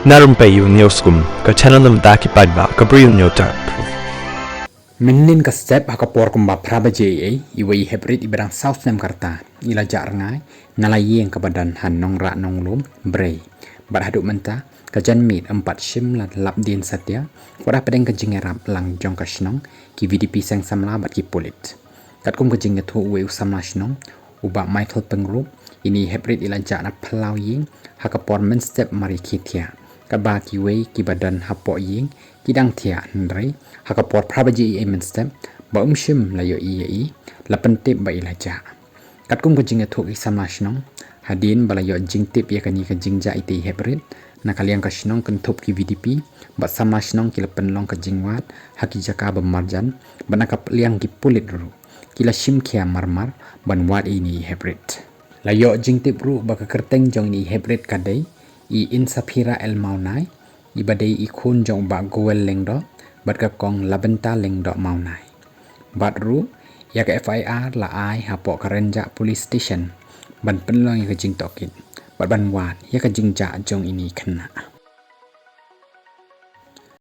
Na Rympei U ke channel nabynta paidbah ke Bri U Hynñiewtrep. Mynnin ka step hakapor kumba praba je iwei heprit iberang south Snem karta ila jak rengai nala ïing ke badan han nong ra nong lum Bri bat haduk menta ka jan mit 4 shim lap dien satia wadah pedeng ke jingerap lang jong kashnong ki VDP sang samla bat ki pulit kat kum ke jingetu weu samla shnong uba Michael pengrup ini heprit ila jak na phyllaw ïing hakapor men step mari kitia kaba ki wei ki badan hapo ïing kidang tia ndrei hakapor prabaji men step ba shim la yo la pentip ba ilaja kat kum ke jingetu ki samla shnong hadin balayo jingtip ya kani ke jingja iti heprit na kaliang ka shnong kentup ki VDP ba samla shnong ki lepen long ke jingwat haki jaka bemarjan bana ka liang ki pulit ru kila shim kia marmar ban wat ini heprit layo jingtip ru ba ka kyrteng jong ini heprit kadai i insapira el maunai i badai i khun jong ba goel lengdo bat ka kong nabynta lengdo maunai bat ru ya ka FIR la ai hapo karenja police station ban penlong ya ka jing tokit bat ban wat ya ka jingja jong ini kena